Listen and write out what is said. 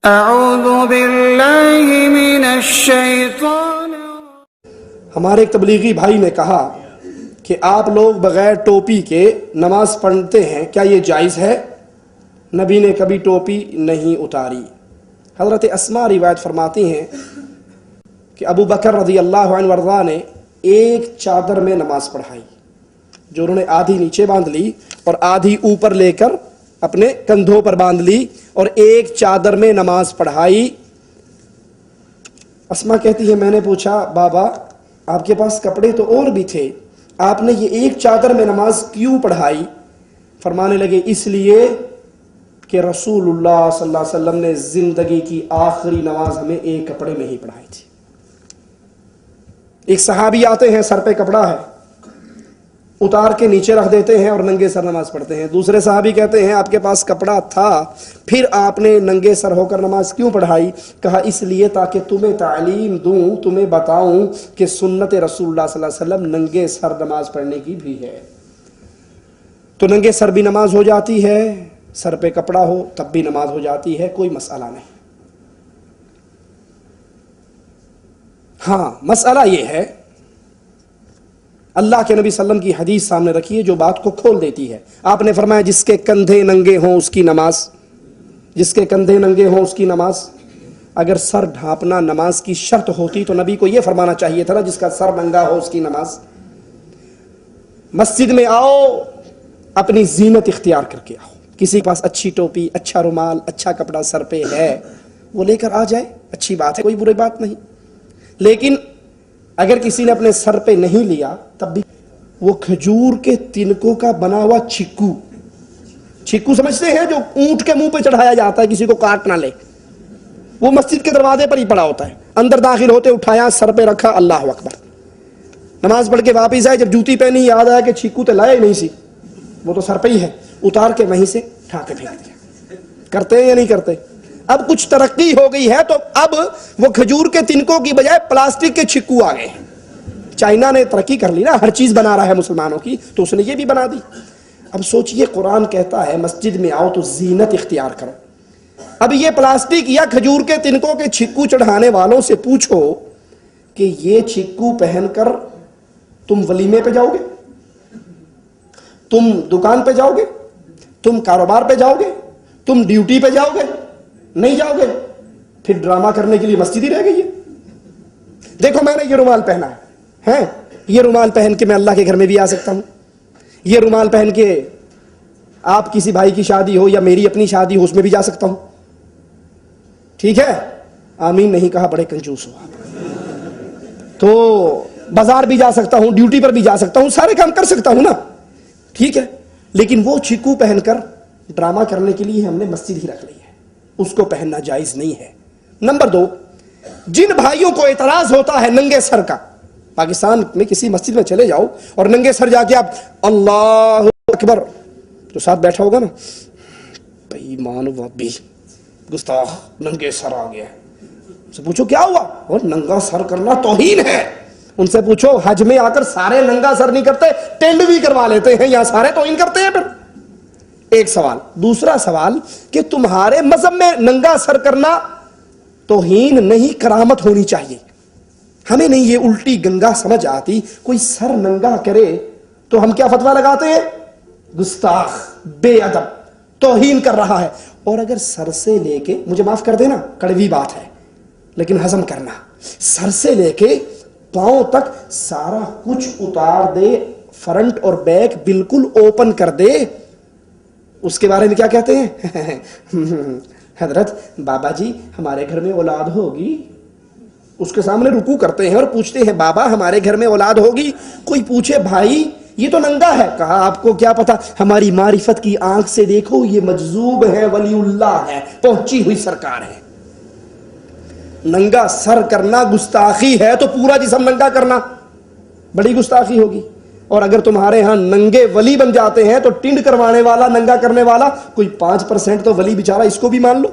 اعوذ باللہ من الشیطان۔ ہمارے ایک تبلیغی بھائی نے کہا کہ آپ لوگ بغیر ٹوپی کے نماز پڑھتے ہیں، کیا یہ جائز ہے؟ نبی نے کبھی ٹوپی نہیں اتاری۔ حضرت اسماء روایت فرماتی ہیں کہ ابو بکر رضی اللہ عنہ وارضاہ نے ایک چادر میں نماز پڑھائی، جو انہوں نے آدھی نیچے باندھ لی اور آدھی اوپر لے کر اپنے کندھوں پر باندھ لی اور ایک چادر میں نماز پڑھائی۔ اسماء کہتی ہے میں نے پوچھا بابا آپ کے پاس کپڑے تو اور بھی تھے، آپ نے یہ ایک چادر میں نماز کیوں پڑھائی؟ فرمانے لگے اس لیے کہ رسول اللہ صلی اللہ علیہ وسلم نے زندگی کی آخری نماز ہمیں ایک کپڑے میں ہی پڑھائی تھی۔ ایک صحابی آتے ہیں، سر پہ کپڑا ہے، اتار کے نیچے رکھ دیتے ہیں اور ننگے سر نماز پڑھتے ہیں۔ دوسرے صحابی کہتے ہیں آپ کے پاس کپڑا تھا پھر آپ نے ننگے سر ہو کر نماز کیوں پڑھائی؟ کہا اس لیے تاکہ تمہیں تعلیم دوں، تمہیں بتاؤں کہ سنت رسول اللہ صلی اللہ علیہ وسلم ننگے سر نماز پڑھنے کی بھی ہے۔ تو ننگے سر بھی نماز ہو جاتی ہے، سر پہ کپڑا ہو تب بھی نماز ہو جاتی ہے، کوئی مسئلہ نہیں۔ ہاں مسئلہ یہ ہے، اللہ کے نبی صلی اللہ علیہ وسلم کی حدیث سامنے رکھیے جو بات کو کھول دیتی ہے۔ آپ نے فرمایا جس کے کندھے ننگے ہوں اس کی نماز، جس کے کندھے ننگے ہوں اس کی نماز۔ اگر سر ڈھانپنا نماز کی شرط ہوتی تو نبی کو یہ فرمانا چاہیے تھا نا جس کا سر ننگا ہو اس کی نماز۔ مسجد میں آؤ اپنی زینت اختیار کر کے آؤ، کسی کے پاس اچھی ٹوپی، اچھا رومال، اچھا کپڑا سر پہ ہے وہ لے کر آ جائے، اچھی بات ہے، کوئی بری بات نہیں۔ لیکن اگر کسی نے اپنے سر پہ نہیں لیا تب بھی وہ کھجور کے تنکوں کا بنا ہوا چھکو سمجھتے ہیں جو اونٹ کے منہ پہ چڑھایا جاتا ہے کسی کو کاٹ نہ لے، وہ مسجد کے دروازے پر ہی پڑا ہوتا ہے، اندر داخل ہوتے اٹھایا سر پہ رکھا، اللہ اکبر، نماز پڑھ کے واپس آئے، جب جوتی پہنی یاد آیا کہ چھکو تو لائے نہیں سی، وہ تو سر پہ ہی ہے، اتار کے وہیں سے اٹھا کے پھینک دیا۔ کرتے ہیں یا نہیں کرتے؟ اب کچھ ترقی ہو گئی ہے تو اب وہ کھجور کے تنکوں کی بجائے پلاسٹک کے چھکو آ گئے۔ چائنا نے ترقی کر لی نا، ہر چیز بنا رہا ہے مسلمانوں کی، تو اس نے یہ بھی بنا دی۔ اب سوچئے قرآن کہتا ہے مسجد میں آؤ تو زینت اختیار کرو۔ اب یہ پلاسٹک یا کھجور کے تنکوں کے چھکو چڑھانے والوں سے پوچھو کہ یہ چھکو پہن کر تم ولیمے پہ جاؤ گے؟ تم دکان پہ جاؤ گے؟ تم کاروبار پہ جاؤ گے؟ تم ڈیوٹی پہ جاؤ گے؟ نہیں جاؤ گے، پھر ڈرامہ کرنے کے لیے مسجد ہی رہ گئی ہے۔ دیکھو میں نے یہ رومال پہنا ہے، یہ رومال پہن کے میں اللہ کے گھر میں بھی آ سکتا ہوں، یہ رومال پہن کے آپ کسی بھائی کی شادی ہو یا میری اپنی شادی ہو اس میں بھی جا سکتا ہوں، ٹھیک ہے؟ آمین نہیں کہا، بڑے کنجوس ہو آپ۔ تو بازار بھی جا سکتا ہوں، ڈیوٹی پر بھی جا سکتا ہوں، سارے کام کر سکتا ہوں نا، ٹھیک ہے؟ لیکن وہ چھکو پہن کر ڈرامہ کرنے کے لیے ہم نے مسجد ہی رکھ لی ہے، اس کو پہننا جائز نہیں ہے۔ نمبر 2، جن بھائیوں کو اعتراض ہوتا ہے ننگے سر کا، پاکستان میں کسی مسجد میں چلے جاؤ اور ننگے سر جا کے آپ اللہ اکبر، جو ساتھ بیٹھا ہوگا نا بے ایمان وابی گستاخ ننگے سر آ گیا، ان سے پوچھو کیا ہوا؟ اور ننگا سر کرنا توہین ہے۔ ان سے پوچھو حج میں آ کر سارے ننگا سر نہیں کرتے، ٹینڈ بھی کروا لیتے ہیں، یہاں سارے توہین کرتے ہیں۔ پھر ایک سوال۔ دوسرا سوال کہ تمہارے مذہب میں ننگا سر کرنا توہین نہیں، کرامت ہونی چاہیے۔ ہمیں نہیں یہ الٹی گنگا سمجھ آتی، کوئی سر ننگا کرے تو ہم کیا فتویٰ لگاتے ہیں؟ گستاخ، بے ادب، توہین کر رہا ہے۔ اور اگر سر سے لے کے، مجھے معاف کر دینا کڑوی بات ہے لیکن ہضم کرنا، سر سے لے کے پاؤں تک سارا کچھ اتار دے، فرنٹ اور بیک بالکل اوپن کر دے، اس کے بارے میں کیا کہتے ہیں؟ حضرت بابا جی ہمارے گھر میں اولاد ہوگی، اس کے سامنے رکوع کرتے ہیں اور پوچھتے ہیں بابا ہمارے گھر میں اولاد ہوگی۔ کوئی پوچھے بھائی یہ تو ننگا ہے، کہا آپ کو کیا پتا، ہماری معرفت کی آنکھ سے دیکھو یہ مجذوب ہے، ولی اللہ ہے، پہنچی ہوئی سرکار ہے۔ ننگا سر کرنا گستاخی ہے تو پورا جسم ننگا کرنا بڑی گستاخی ہوگی۔ اور اگر تمہارے ہاں ننگے ولی بن جاتے ہیں تو ٹنڈ کروانے والا، ننگا کرنے والا کوئی 5% تو ولی بیچارہ اس کو بھی مان لو۔